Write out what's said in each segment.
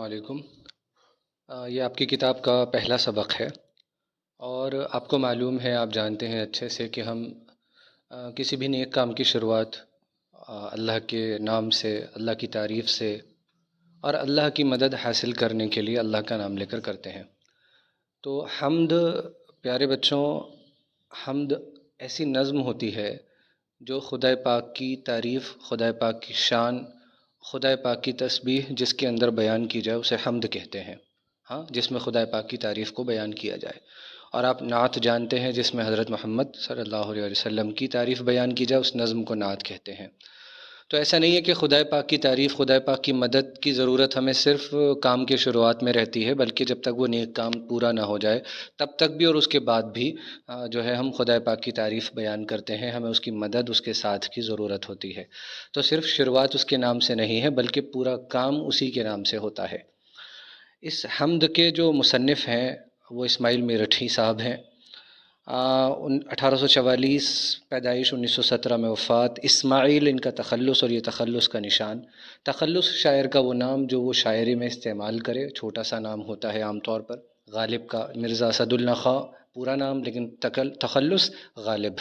وعلیکم۔ یہ آپ کی کتاب کا پہلا سبق ہے، اور آپ کو معلوم ہے، آپ جانتے ہیں اچھے سے کہ ہم کسی بھی نیک کام کی شروعات اللہ کے نام سے، اللہ کی تعریف سے اور اللہ کی مدد حاصل کرنے کے لیے اللہ کا نام لے کر کرتے ہیں۔ تو حمد، پیارے بچوں، حمد ایسی نظم ہوتی ہے جو خدا پاک کی تعریف، خدا پاک کی شان، خدا پاک کی تسبیح جس کے اندر بیان کی جائے اسے حمد کہتے ہیں۔ ہاں، جس میں خدا پاک کی تعریف کو بیان کیا جائے۔ اور آپ نعت جانتے ہیں، جس میں حضرت محمد صلی اللہ علیہ وسلم کی تعریف بیان کی جائے، اس نظم کو نعت کہتے ہیں۔ تو ایسا نہیں ہے کہ خدا پاک کی تعریف، خدا پاک کی مدد کی ضرورت ہمیں صرف کام کی شروعات میں رہتی ہے، بلکہ جب تک وہ نیک کام پورا نہ ہو جائے تب تک بھی، اور اس کے بعد بھی جو ہے ہم خدا پاک کی تعریف بیان کرتے ہیں، ہمیں اس کی مدد، اس کے ساتھ کی ضرورت ہوتی ہے۔ تو صرف شروعات اس کے نام سے نہیں ہے، بلکہ پورا کام اسی کے نام سے ہوتا ہے۔ اس حمد کے جو مصنف ہیں وہ اسماعیل میرٹھی صاحب ہیں۔ 1844 پیدائش، 1917 میں وفات۔ اسماعیل ان کا تخلص، اور یہ تخلص کا نشان۔ تخلص شاعر کا وہ نام جو وہ شاعری میں استعمال کرے، چھوٹا سا نام ہوتا ہے عام طور پر۔ غالب کا مرزا اسد اللہ خاں پورا نام، لیکن تخلص غالب۔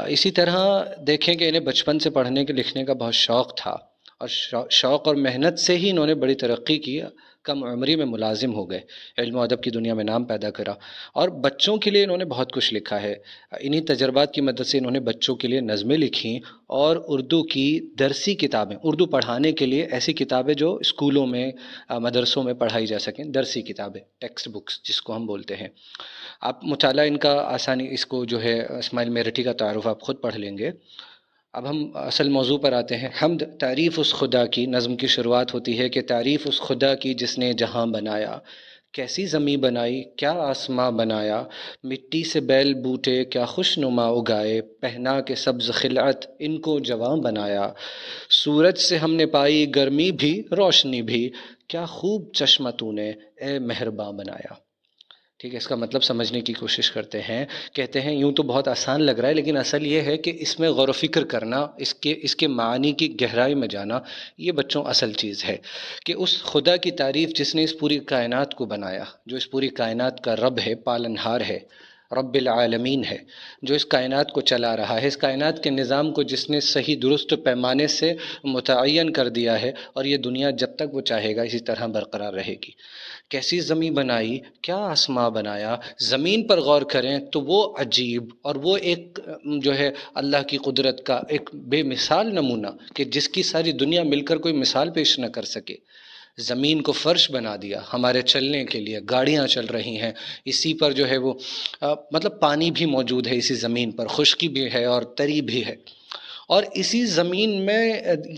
اسی طرح دیکھیں کہ انہیں بچپن سے پڑھنے کے لکھنے کا بہت شوق تھا، اور شوق اور محنت سے ہی انہوں نے بڑی ترقی کی، کم عمری میں ملازم ہو گئے، علم و ادب کی دنیا میں نام پیدا کرا، اور بچوں کے لیے انہوں نے بہت کچھ لکھا ہے۔ انہی تجربات کی مدد سے انہوں نے بچوں کے لیے نظمیں لکھیں، اور اردو کی درسی کتابیں، اردو پڑھانے کے لیے ایسی کتابیں جو اسکولوں میں، مدرسوں میں پڑھائی جا سکیں، درسی کتابیں، ٹیکسٹ بکس جس کو ہم بولتے ہیں۔ آپ مطالعہ ان کا آسانی، اس کو جو ہے اسماعیل میرٹھی کا تعارف آپ خود پڑھ لیں گے۔ اب ہم اصل موضوع پر آتے ہیں۔ حمد، تعریف اس خدا کی۔ نظم کی شروعات ہوتی ہے کہ تعریف اس خدا کی جس نے جہاں بنایا، کیسی زمیں بنائی، کیا آسماں بنایا، مٹی سے بیل بوٹے کیا خوش نما اگائے، پہنا کے سبز خلعت ان کو جواں بنایا، سورج سے ہم نے پائی گرمی بھی روشنی بھی، کیا خوب چشمہ تو نے اے مہرباں بنایا۔ ٹھیک ہے، اس کا مطلب سمجھنے کی کوشش کرتے ہیں۔ کہتے ہیں یوں تو بہت آسان لگ رہا ہے، لیکن اصل یہ ہے کہ اس میں غور و فکر کرنا، اس کے معنی کی گہرائی میں جانا، یہ بچوں اصل چیز ہے کہ اس خدا کی تعریف جس نے اس پوری کائنات کو بنایا، جو اس پوری کائنات کا رب ہے، پالنہار ہے، رب العالمین ہے، جو اس کائنات کو چلا رہا ہے، اس کائنات کے نظام کو جس نے صحیح درست پیمانے سے متعین کر دیا ہے، اور یہ دنیا جب تک وہ چاہے گا اسی طرح برقرار رہے گی۔ کیسی زمین بنائی، کیا آسماں بنایا۔ زمین پر غور کریں تو وہ عجیب، اور وہ ایک جو ہے اللہ کی قدرت کا ایک بے مثال نمونہ کہ جس کی ساری دنیا مل کر کوئی مثال پیش نہ کر سکے۔ زمین کو فرش بنا دیا ہمارے چلنے کے لیے، گاڑیاں چل رہی ہیں اسی پر، جو ہے وہ مطلب پانی بھی موجود ہے اسی زمین پر، خشکی بھی ہے اور تری بھی ہے۔ اور اسی زمین میں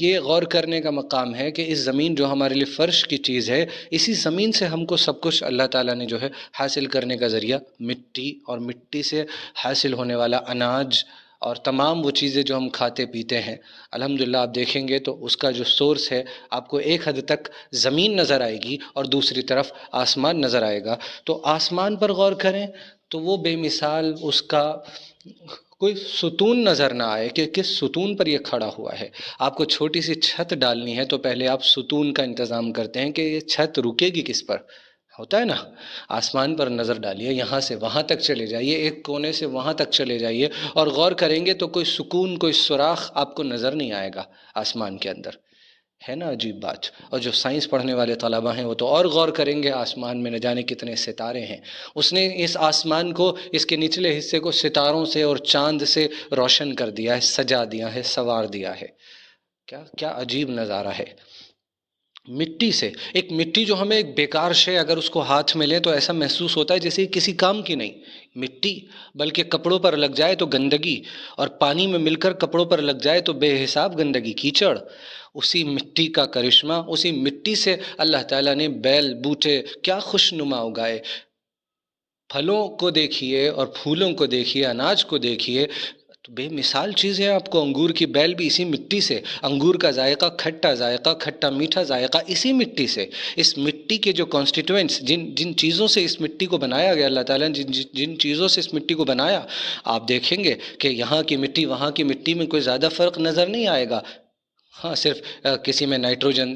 یہ غور کرنے کا مقام ہے کہ اس زمین جو ہمارے لیے فرش کی چیز ہے، اسی زمین سے ہم کو سب کچھ اللہ تعالیٰ نے جو ہے حاصل کرنے کا ذریعہ مٹی، اور مٹی سے حاصل ہونے والا اناج اور تمام وہ چیزیں جو ہم کھاتے پیتے ہیں، الحمدللہ آپ دیکھیں گے تو اس کا جو سورس ہے آپ کو ایک حد تک زمین نظر آئے گی، اور دوسری طرف آسمان نظر آئے گا۔ تو آسمان پر غور کریں تو وہ بے مثال، اس کا کوئی ستون نظر نہ آئے کہ کس ستون پر یہ کھڑا ہوا ہے۔ آپ کو چھوٹی سی چھت ڈالنی ہے تو پہلے آپ ستون کا انتظام کرتے ہیں کہ یہ چھت رکے گی کس پر، ہوتا ہے نا۔ آسمان پر نظر ڈالیے، یہاں سے وہاں تک چلے جائیے، ایک کونے سے وہاں تک چلے جائیے، اور غور کریں گے تو کوئی سکون، کوئی سوراخ آپ کو نظر نہیں آئے گا آسمان کے اندر، ہے نا عجیب بات۔ اور جو سائنس پڑھنے والے طلباء ہیں وہ تو اور غور کریں گے، آسمان میں نہ جانے کتنے ستارے ہیں۔ اس نے اس آسمان کو، اس کے نچلے حصے کو ستاروں سے اور چاند سے روشن کر دیا ہے، سجا دیا ہے، سنوار دیا ہے۔ کیا کیا عجیب نظارہ ہے۔ مٹی سے، ایک مٹی جو ہمیں ایک بیکار شے، اگر اس کو ہاتھ میں لیں تو ایسا محسوس ہوتا ہے جیسے کسی کام کی نہیں مٹی، بلکہ کپڑوں پر لگ جائے تو گندگی، اور پانی میں مل کر کپڑوں پر لگ جائے تو بے حساب گندگی، کیچڑ۔ اسی مٹی کا کرشمہ، اسی مٹی سے اللہ تعالیٰ نے بیل بوٹے کیا خوش نما اگائے۔ پھلوں کو دیکھیے اور پھولوں کو دیکھیے، اناج کو دیکھیے، تو بے مثال چیز ہے۔ آپ کو انگور کی بیل بھی اسی مٹی سے، انگور کا ذائقہ، کھٹا میٹھا ذائقہ اسی مٹی سے۔ اس مٹی کے جو کانسٹیٹوئنٹس، جن چیزوں سے اس مٹی کو بنایا گیا، اللہ تعالیٰ نے جن چیزوں سے اس مٹی کو بنایا، آپ دیکھیں گے کہ یہاں کی مٹی وہاں کی مٹی میں کوئی زیادہ فرق نظر نہیں آئے گا۔ ہاں صرف کسی میں نائٹروجن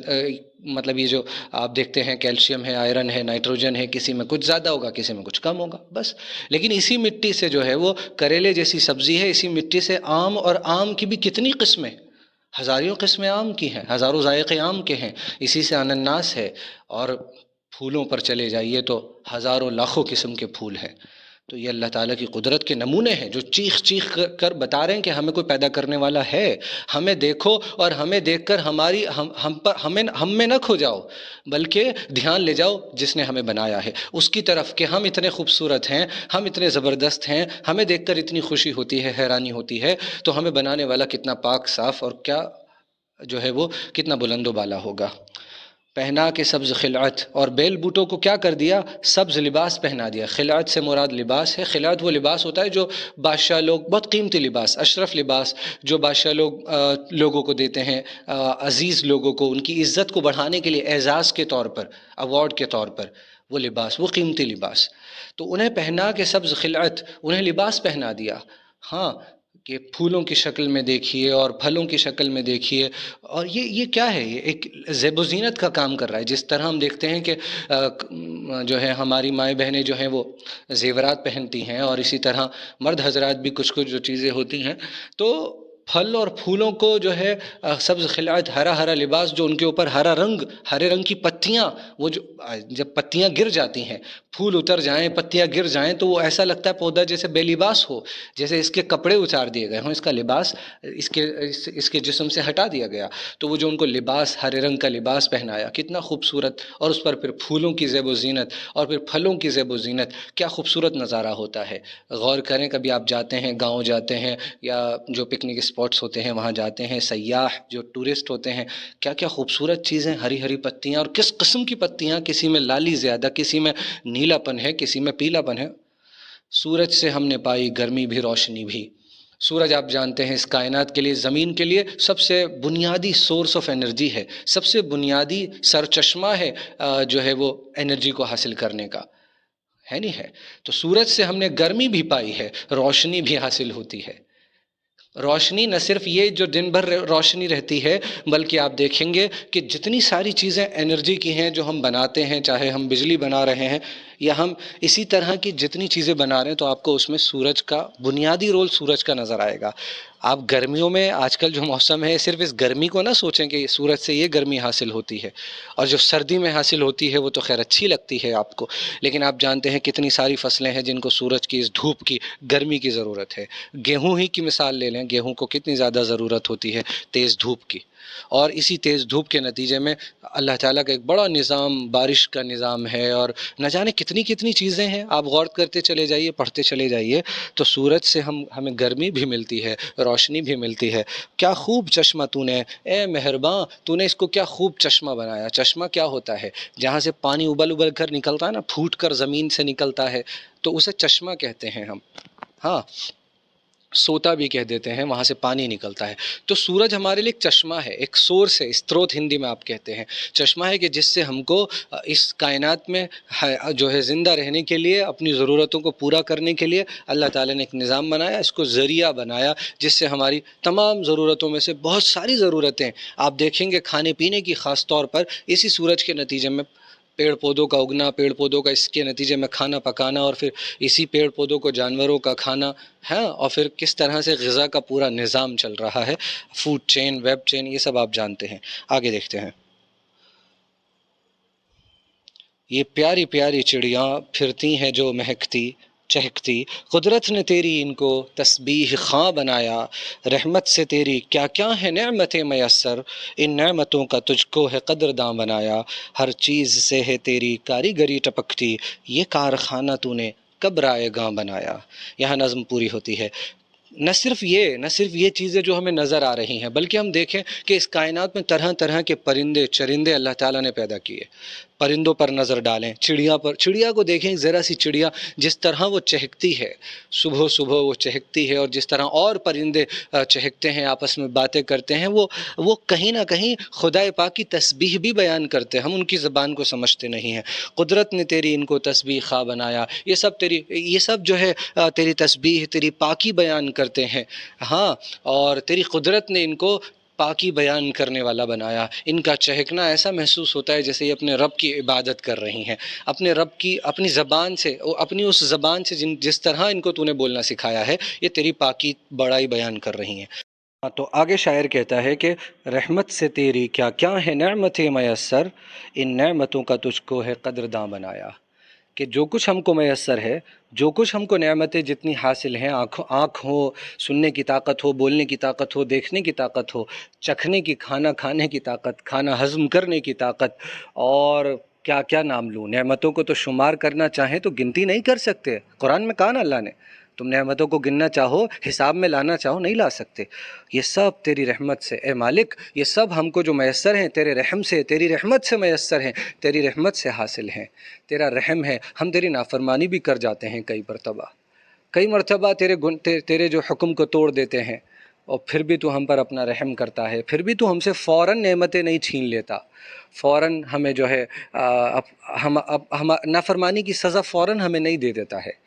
مطلب یہ جو آپ دیکھتے ہیں کیلشیم ہے، آئرن ہے، نائٹروجن ہے، کسی میں کچھ زیادہ ہوگا، کسی میں کچھ کم ہوگا بس. لیکن اسی مٹی سے جو ہے وہ کریلے جیسی سبزی ہے، اسی مٹی سے آم، اور آم کی بھی کتنی قسمیں، ہزاروں قسمیں آم کی ہیں، ہزاروں ذائقے آم کے ہیں. اسی سے انناس ہے. اور پھولوں پر چلے جائیے تو ہزاروں لاکھوں قسم کے پھول ہیں. تو یہ اللہ تعالیٰ کی قدرت کے نمونے ہیں جو چیخ چیخ کر بتا رہے ہیں کہ ہمیں کوئی پیدا کرنے والا ہے. ہمیں دیکھو اور ہمیں دیکھ کر ہماری ہم میں نہ کھو جاؤ، بلکہ دھیان لے جاؤ جس نے ہمیں بنایا ہے اس کی طرف، کہ ہم اتنے خوبصورت ہیں، ہم اتنے زبردست ہیں. ہمیں دیکھ کر اتنی خوشی ہوتی ہے، حیرانی ہوتی ہے. تو ہمیں بنانے والا کتنا پاک صاف اور کیا جو ہے وہ کتنا بلند و بالا ہوگا. پہنا کے سبز خلعت، اور بیل بوٹوں کو کیا کر دیا؟ سبز لباس پہنا دیا. خلعت سے مراد لباس ہے. خلعت وہ لباس ہوتا ہے جو بادشاہ لوگ، بہت قیمتی لباس، اشرف لباس جو بادشاہ لوگوں کو دیتے ہیں، عزیز لوگوں کو، ان کی عزت کو بڑھانے کے لیے، اعزاز کے طور پر، ایوارڈ کے طور پر وہ لباس، وہ قیمتی لباس. تو انہیں پہنا کے سبز خلعت، انہیں لباس پہنا دیا. ہاں، کہ پھولوں کی شکل میں دیکھیے اور پھلوں کی شکل میں دیکھیے. اور یہ کیا ہے؟ یہ ایک زیب و زینت کا کام کر رہا ہے. جس طرح ہم دیکھتے ہیں کہ جو ہے ہماری مائیں بہنیں جو ہیں وہ زیورات پہنتی ہیں، اور اسی طرح مرد حضرات بھی کچھ کچھ جو چیزیں ہوتی ہیں. تو پھل اور پھولوں کو جو ہے سبز خلعت، ہرا ہرا لباس، جو ان کے اوپر ہرا رنگ، ہرے رنگ کی پتیاں، وہ جو جب پتیاں گر جاتی ہیں، پھول اتر جائیں، پتیاں گر جائیں، تو وہ ایسا لگتا ہے پودا جیسے بے لباس ہو، جیسے اس کے کپڑے اتار دیے گئے ہوں، اس کا لباس اس کے جسم سے ہٹا دیا گیا. تو وہ جو ان کو لباس، ہرے رنگ کا لباس پہنایا، کتنا خوبصورت. اور اس پر پھر پھولوں کی زیب و زینت، اور پھر پھلوں کی زیب و زینت. کیا خوبصورت نظارہ ہوتا ہے. غور کریں، کبھی آپ جاتے ہیں، گاؤں جاتے ہیں، یا جو پکنک اسپاٹس ہوتے ہیں وہاں جاتے ہیں، سیاح جو ٹورسٹ ہوتے ہیں، کیا کیا خوبصورت چیزیں، ہری ہری پتیاں، اور کس قسم کی پتیاں، کسی میں لالی زیادہ، کسی میں نیلا پن ہے، کسی میں پیلا پن ہے. سورج سے ہم نے پائی گرمی بھی، روشنی بھی. سورج آپ جانتے ہیں اس کائنات کے لیے، زمین کے لیے سب سے بنیادی سورس آف انرجی ہے، سب سے بنیادی سرچشمہ ہے جو ہے وہ انرجی کو حاصل کرنے کا، ہے نہیں ہے. تو سورج سے ہم نے گرمی بھی پائی ہے، روشنی بھی حاصل ہوتی ہے. روشنی نہ صرف یہ جو دن بھر روشنی رہتی ہے، بلکہ آپ دیکھیں گے کہ جتنی ساری چیزیں انرجی کی ہیں جو ہم بناتے ہیں، چاہے ہم بجلی بنا رہے ہیں یا ہم اسی طرح کی جتنی چیزیں بنا رہے ہیں، تو آپ کو اس میں سورج کا بنیادی رول سورج کا نظر آئے گا. آپ گرمیوں میں آج کل جو موسم ہے، صرف اس گرمی کو نہ سوچیں کہ سورج سے یہ گرمی حاصل ہوتی ہے، اور جو سردی میں حاصل ہوتی ہے وہ تو خیر اچھی لگتی ہے آپ کو. لیکن آپ جانتے ہیں کتنی ساری فصلیں ہیں جن کو سورج کی اس دھوپ کی، گرمی کی ضرورت ہے. گیہوں ہی کی مثال لے لیں، گیہوں کو کتنی زیادہ ضرورت ہوتی ہے تیز دھوپ کی. اور اسی تیز دھوپ کے نتیجے میں اللہ تعالیٰ کا ایک بڑا نظام، بارش کا نظام ہے، اور نہ جانے کتنی کتنی چیزیں ہیں. آپ غور کرتے چلے جائیے، پڑھتے چلے جائیے، تو سورج سے ہمیں گرمی بھی ملتی ہے، روشنی بھی ملتی ہے. کیا خوب چشمہ تو نے، اے مہرباں، تو نے اس کو کیا خوب چشمہ بنایا. چشمہ کیا ہوتا ہے؟ جہاں سے پانی ابل ابل کر نکلتا ہے نا، پھوٹ کر زمین سے نکلتا ہے، تو اسے چشمہ کہتے ہیں ہم. ہاں، سوتا بھی کہہ دیتے ہیں، وہاں سے پانی نکلتا ہے. تو سورج ہمارے لیے ایک چشمہ ہے، ایک سورس ہے، استروت ہندی میں آپ کہتے ہیں. چشمہ ہے کہ جس سے ہم کو اس کائنات میں جو ہے زندہ رہنے کے لیے، اپنی ضرورتوں کو پورا کرنے کے لیے اللہ تعالیٰ نے ایک نظام بنایا، اس کو ذریعہ بنایا، جس سے ہماری تمام ضرورتوں میں سے بہت ساری ضرورتیں آپ دیکھیں گے کھانے پینے کی، خاص طور پر اسی سورج کے نتیجے میں پیڑ پودوں کا اگنا، پیڑ پودوں کا اس کے نتیجے میں کھانا پکانا، اور پھر اسی پیڑ پودوں کو جانوروں کا کھانا ہے، اور پھر کس طرح سے غذا کا پورا نظام چل رہا ہے، فوڈ چین، ویب چین، یہ سب آپ جانتے ہیں. آگے دیکھتے ہیں. یہ پیاری پیاری چڑیاں پھرتی ہیں جو مہکتی چہکتی، قدرت نے تیری ان کو تسبیح خواں بنایا. رحمت سے تیری کیا کیا ہے نعمتیں میسر، ان نعمتوں کا تجھ کو ہے قدرداں بنایا. ہر چیز سے ہے تیری کاریگری ٹپکتی، یہ کارخانہ تو نے کب رائے گاں بنایا. یہاں نظم پوری ہوتی ہے. نہ صرف یہ چیزیں جو ہمیں نظر آ رہی ہیں، بلکہ ہم دیکھیں کہ اس کائنات میں طرح طرح کے پرندے چرندے اللہ تعالیٰ نے پیدا کیے. پرندوں پر نظر ڈالیں، چڑیا کو دیکھیں، ذرا سی چڑیا جس طرح وہ چہکتی ہے، صبح صبح وہ چہکتی ہے، اور جس طرح اور پرندے چہکتے ہیں، آپس میں باتیں کرتے ہیں، وہ کہیں نہ کہیں خدا پاک کی تسبیح بھی بیان کرتے ہیں. ہم ان کی زبان کو سمجھتے نہیں ہیں. قدرت نے تیری ان کو تسبیح خواں بنایا. یہ سب جو ہے تیری تسبیح، تیری پاکی بیان کرتے ہیں. ہاں، اور تیری قدرت نے ان کو پاکی بیان کرنے والا بنایا، ان کا چہکنا ایسا محسوس ہوتا ہے جیسے یہ اپنے رب کی عبادت کر رہی ہیں، اپنے رب کی اپنی زبان سے، اپنی اس زبان سے جس طرح ان کو تو نے بولنا سکھایا ہے، یہ تیری پاکی بڑائی بیان کر رہی ہیں۔ تو آگے شاعر کہتا ہے کہ رحمت سے تیری کیا کیا ہے نعمتیں میسر، ان نعمتوں کا تجھ کو ہے قدرداں بنایا، کہ جو کچھ ہم کو میسر ہے، جو کچھ ہم کو نعمتیں جتنی حاصل ہیں، آنکھ ہو، سننے کی طاقت ہو، بولنے کی طاقت ہو، دیکھنے کی طاقت ہو، چکھنے کی، کھانا کھانے کی طاقت، کھانا ہضم کرنے کی طاقت، اور کیا کیا نام لوں، نعمتوں کو تو شمار کرنا چاہیں تو گنتی نہیں کر سکتے۔ قرآن میں کہا نا اللہ نے، تم نعمتوں کو گننا چاہو، حساب میں لانا چاہو، نہیں لا سکتے۔ یہ سب تیری رحمت سے اے مالک، یہ سب ہم کو جو میسر ہیں تیرے رحم سے، تیری رحمت سے میسر ہیں، تیری رحمت سے حاصل ہیں، تیرا رحم ہے۔ ہم تیری نافرمانی بھی کر جاتے ہیں کئی مرتبہ تیرے جو حکم کو توڑ دیتے ہیں، اور پھر بھی تو ہم پر اپنا رحم کرتا ہے، پھر بھی تو ہم سے فوراً نعمتیں نہیں چھین لیتا، فوراً ہمیں جو ہے ہم نافرمانی کی سزا فوراً ہمیں نہیں دے دیتا ہے،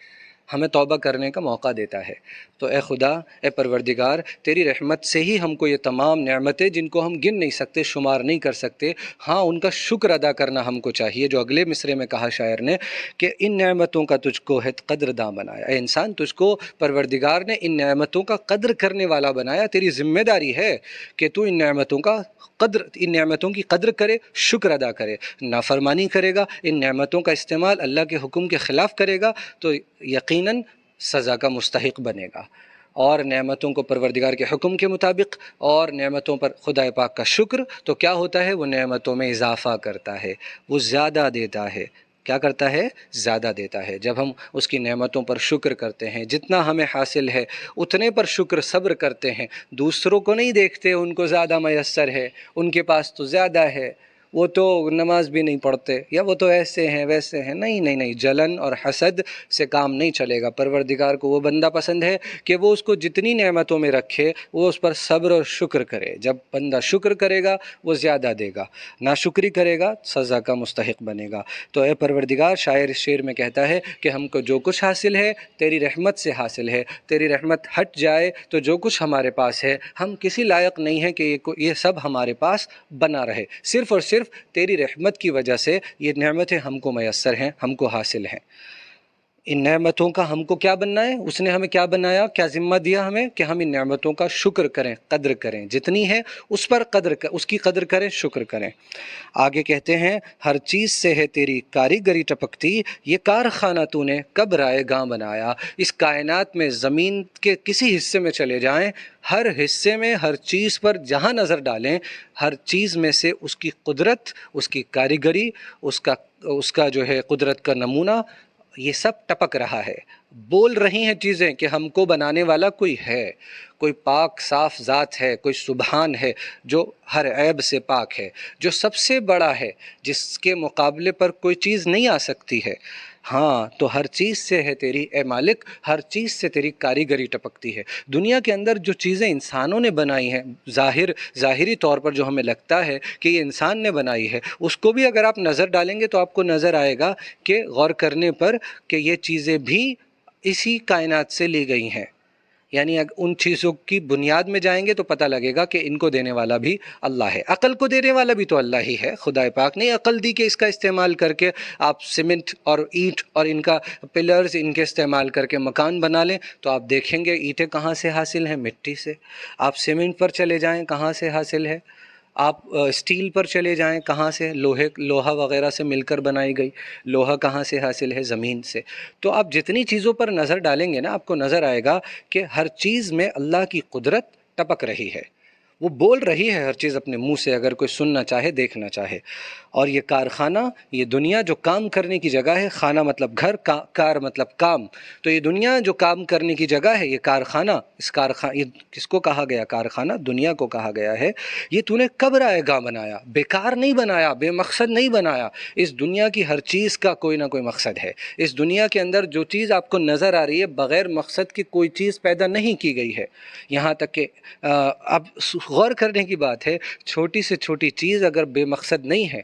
ہمیں توبہ کرنے کا موقع دیتا ہے۔ تو اے خدا، اے پروردگار، تیری رحمت سے ہی ہم کو یہ تمام نعمتیں جن کو ہم گن نہیں سکتے، شمار نہیں کر سکتے، ہاں ان کا شکر ادا کرنا ہم کو چاہیے، جو اگلے مصرے میں کہا شاعر نے کہ ان نعمتوں کا تجھ کو ہے قدرداں بنایا۔ اے انسان، تجھ کو پروردگار نے ان نعمتوں کا قدر کرنے والا بنایا، تیری ذمہ داری ہے کہ تو ان نعمتوں کی قدر کرے، شکر ادا کرے۔ نافرمانی کرے گا، ان نعمتوں کا استعمال اللہ کے حکم کے خلاف کرے گا تو یقیناً سزا کا مستحق بنے گا۔ اور نعمتوں کو پروردگار کے حکم کے مطابق، اور نعمتوں پر خدا پاک کا شکر، تو کیا ہوتا ہے؟ وہ نعمتوں میں اضافہ کرتا ہے، وہ زیادہ دیتا ہے۔ کیا کرتا ہے؟ زیادہ دیتا ہے۔ جب ہم اس کی نعمتوں پر شکر کرتے ہیں، جتنا ہمیں حاصل ہے اتنے پر شکر صبر کرتے ہیں، دوسروں کو نہیں دیکھتے ان کو زیادہ میسر ہے، ان کے پاس تو زیادہ ہے، وہ تو نماز بھی نہیں پڑھتے، یا وہ تو ایسے ہیں ویسے ہیں، نہیں نہیں نہیں، جلن اور حسد سے کام نہیں چلے گا۔ پروردگار کو وہ بندہ پسند ہے کہ وہ اس کو جتنی نعمتوں میں رکھے وہ اس پر صبر اور شکر کرے۔ جب بندہ شکر کرے گا وہ زیادہ دے گا، ناشکری کرے گا سزا کا مستحق بنے گا۔ تو اے پروردگار، شاعر اس شعر میں کہتا ہے کہ ہم کو جو کچھ حاصل ہے تیری رحمت سے حاصل ہے، تیری رحمت ہٹ جائے تو جو کچھ ہمارے پاس ہے ہم کسی لائق نہیں ہیں کہ یہ سب ہمارے پاس بنا رہے، صرف اور صرف تیری رحمت کی وجہ سے یہ نعمتیں ہم کو میسر ہیں، ہم کو حاصل ہیں۔ ان نعمتوں کا ہم کو کیا بننا ہے؟ اس نے ہمیں کیا بنایا، کیا ذمہ دیا ہمیں کہ ہم ان نعمتوں کا شکر کریں، قدر کریں، جتنی ہے اس پر اس کی قدر کریں، شکر کریں۔ آگے کہتے ہیں ہر چیز سے ہے تیری کاریگری ٹپکتی، یہ کارخانہ تو نے کب رائے گاں بنایا۔ اس کائنات میں زمین کے کسی حصے میں چلے جائیں، ہر حصے میں، ہر چیز پر جہاں نظر ڈالیں، ہر چیز میں سے اس کی قدرت، اس کی کاریگری، اس کا جو ہے قدرت کا نمونہ، یہ سب ٹپک رہا ہے، بول رہی ہیں چیزیں کہ ہم کو بنانے والا کوئی ہے، کوئی پاک صاف ذات ہے، کوئی سبحان ہے جو ہر عیب سے پاک ہے، جو سب سے بڑا ہے، جس کے مقابلے پر کوئی چیز نہیں آ سکتی ہے۔ ہاں، تو ہر چیز سے ہے تیری اے مالک، ہر چیز سے تیری کاریگری ٹپکتی ہے۔ دنیا کے اندر جو چیزیں انسانوں نے بنائی ہیں، ظاہری طور پر جو ہمیں لگتا ہے کہ یہ انسان نے بنائی ہے، اس کو بھی اگر آپ نظر ڈالیں گے تو آپ کو نظر آئے گا کہ غور کرنے پر کہ یہ چیزیں بھی اسی کائنات سے لی گئی ہیں۔ یعنی ان چیزوں کی بنیاد میں جائیں گے تو پتہ لگے گا کہ ان کو دینے والا بھی اللہ ہے، عقل کو دینے والا بھی تو اللہ ہی ہے۔ خدا پاک نے عقل دی کہ اس کا استعمال کر کے آپ سیمنٹ اور اینٹ اور ان کا پلرز ان کے استعمال کر کے مکان بنا لیں، تو آپ دیکھیں گے اینٹیں کہاں سے حاصل ہیں؟ مٹی سے۔ آپ سیمنٹ پر چلے جائیں، کہاں سے حاصل ہے؟ آپ اسٹیل پر چلے جائیں، کہاں سے؟ لوہا وغیرہ سے مل کر بنائی گئی۔ لوہا کہاں سے حاصل ہے؟ زمین سے۔ تو آپ جتنی چیزوں پر نظر ڈالیں گے نا، آپ کو نظر آئے گا کہ ہر چیز میں اللہ کی قدرت ٹپک رہی ہے، وہ بول رہی ہے ہر چیز اپنے منہ سے، اگر کوئی سننا چاہے، دیکھنا چاہے۔ اور یہ کارخانہ، یہ دنیا جو کام کرنے کی جگہ ہے، خانہ مطلب گھر، کار مطلب کام، تو یہ دنیا جو کام کرنے کی جگہ ہے، یہ کارخانہ، یہ کس کو کہا گیا؟ کارخانہ دنیا کو کہا گیا ہے۔ یہ تو نے کب رائے گاں بنایا؟ بیکار نہیں بنایا، بے مقصد نہیں بنایا۔ اس دنیا کی ہر چیز کا کوئی نہ کوئی مقصد ہے۔ اس دنیا کے اندر جو چیز آپ کو نظر آ رہی ہے، بغیر مقصد کی کوئی چیز پیدا نہیں کی گئی ہے۔ یہاں تک کہ اب غور کرنے کی بات ہے، چھوٹی سے چھوٹی چیز اگر بے مقصد نہیں ہے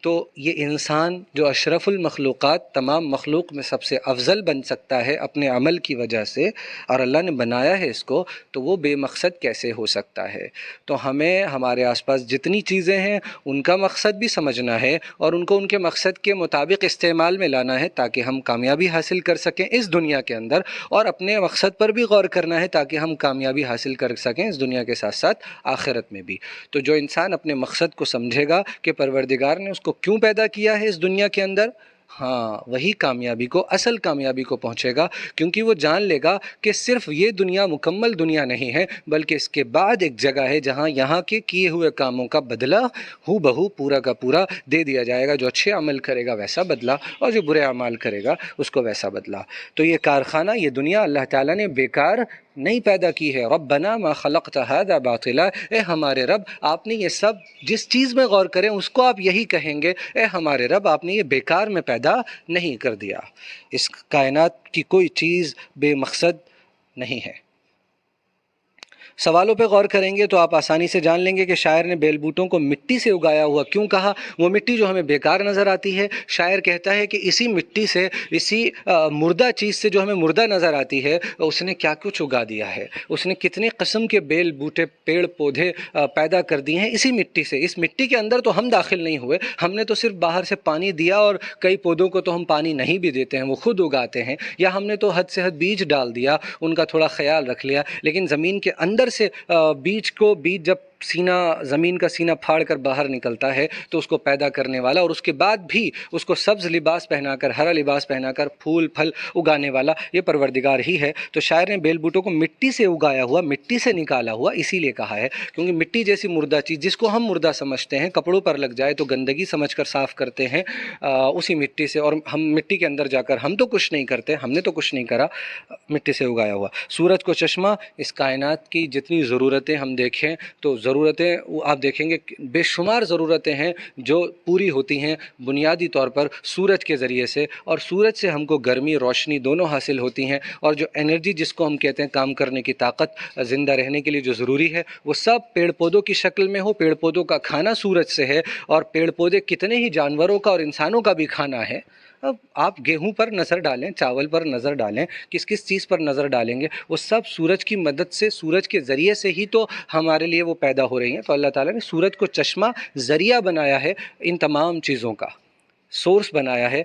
تو یہ انسان جو اشرف المخلوقات تمام مخلوق میں سب سے افضل بن سکتا ہے اپنے عمل کی وجہ سے، اور اللہ نے بنایا ہے اس کو، تو وہ بے مقصد کیسے ہو سکتا ہے؟ تو ہمیں ہمارے آس پاس جتنی چیزیں ہیں ان کا مقصد بھی سمجھنا ہے اور ان کو ان کے مقصد کے مطابق استعمال میں لانا ہے تاکہ ہم کامیابی حاصل کر سکیں اس دنیا کے اندر، اور اپنے مقصد پر بھی غور کرنا ہے تاکہ ہم کامیابی حاصل کر سکیں اس دنیا کے ساتھ ساتھ آخرت میں بھی۔ تو جو انسان اپنے مقصد کو سمجھے گا کہ پروردگار نے اس کو کیوں پیدا کیا ہے اس دنیا کے اندر، ہاں وہی کامیابی کو، اصل کامیابی کو پہنچے گا، کیونکہ وہ جان لے گا کہ صرف یہ دنیا مکمل دنیا نہیں ہے، بلکہ اس کے بعد ایک جگہ ہے جہاں یہاں کے کیے ہوئے کاموں کا بدلہ ہو بہو پورا کا پورا دے دیا جائے گا۔ جو اچھے عمل کرے گا ویسا بدلہ، اور جو برے اعمال کرے گا اس کو ویسا بدلہ۔ تو یہ کارخانہ، یہ دنیا اللہ تعالیٰ نے بیکار نہیں پیدا کی ہے۔ ربنا ما خلقت هذا باطلا، اے ہمارے رب آپ نے یہ سب، جس چیز میں غور کریں اس کو آپ یہی کہیں گے، اے ہمارے رب آپ نے یہ بیکار میں پیدا نہیں کر دیا۔ اس کائنات کی کوئی چیز بے مقصد نہیں ہے۔ سوالوں پہ غور کریں گے تو آپ آسانی سے جان لیں گے کہ شاعر نے بیل بوٹوں کو مٹی سے اگایا ہوا کیوں کہا۔ وہ مٹی جو ہمیں بیکار نظر آتی ہے، شاعر کہتا ہے کہ اسی مٹی سے، اسی مردہ چیز سے جو ہمیں مردہ نظر آتی ہے، اس نے کیا کچھ اگا دیا ہے، اس نے کتنے قسم کے بیل بوٹے، پیڑ پودے پیدا کر دیے ہیں اسی مٹی سے۔ اس مٹی کے اندر تو ہم داخل نہیں ہوئے، ہم نے تو صرف باہر سے پانی دیا، اور کئی پودوں کو تو ہم پانی نہیں بھی دیتے ہیں، وہ خود اگاتے ہیں، یا ہم نے تو حد سے حد بیج ڈال دیا، ان کا تھوڑا خیال رکھ لیا، لیکن زمین کے اندر سے بیج جب سینہ، زمین کا سینہ پھاڑ کر باہر نکلتا ہے تو اس کو پیدا کرنے والا، اور اس کے بعد بھی اس کو سبز لباس پہنا کر، ہرا لباس پہنا کر پھول پھل اگانے والا یہ پروردگار ہی ہے۔ تو شاعر نے بیل بوٹوں کو مٹی سے اگایا ہوا، مٹی سے نکالا ہوا اسی لیے کہا ہے کیونکہ مٹی جیسی مردہ چیز جس کو ہم مردہ سمجھتے ہیں، کپڑوں پر لگ جائے تو گندگی سمجھ کر صاف کرتے ہیں اسی مٹی سے، اور ہم مٹی کے اندر جا کر ہم تو کچھ نہیں کرتے، ہم نے تو کچھ نہیں کرا، مٹی سے اگایا ہوا۔ سورج کو چشمہ، اس کائنات کی جتنی ضرورتیں ہم دیکھیں تو ضرورتیں آپ دیکھیں گے بے شمار ضرورتیں ہیں جو پوری ہوتی ہیں بنیادی طور پر سورج کے ذریعے سے، اور سورج سے ہم کو گرمی، روشنی دونوں حاصل ہوتی ہیں، اور جو انرجی جس کو ہم کہتے ہیں کام کرنے کی طاقت، زندہ رہنے کے لیے جو ضروری ہے، وہ سب پیڑ پودوں کی شکل میں ہو۔ پیڑ پودوں کا کھانا سورج سے ہے، اور پیڑ پودے کتنے ہی جانوروں کا اور انسانوں کا بھی کھانا ہے۔ اب آپ گیہوں پر نظر ڈالیں، چاول پر نظر ڈالیں، کس کس چیز پر نظر ڈالیں گے، وہ سب سورج کی مدد سے، سورج کے ذریعے سے ہی تو ہمارے لیے وہ پیدا ہو رہی ہیں۔ تو اللہ تعالیٰ نے سورج کو چشمہ، ذریعہ بنایا ہے ان تمام چیزوں کا، سورس بنایا ہے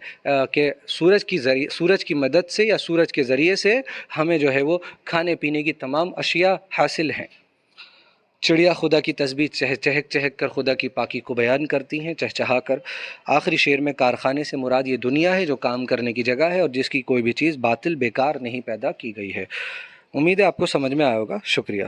کہ سورج کی مدد سے یا سورج کے ذریعے سے ہمیں جو ہے وہ کھانے پینے کی تمام اشیاء حاصل ہیں۔ چڑیا خدا کی تسبیح چہک چہک کر خدا کی پاکی کو بیان کرتی ہیں، چہچہا کر۔ آخری شعر میں کارخانے سے مراد یہ دنیا ہے جو کام کرنے کی جگہ ہے اور جس کی کوئی بھی چیز باطل، بیکار نہیں پیدا کی گئی ہے۔ امید ہے آپ کو سمجھ میں آیا ہوگا۔ شکریہ۔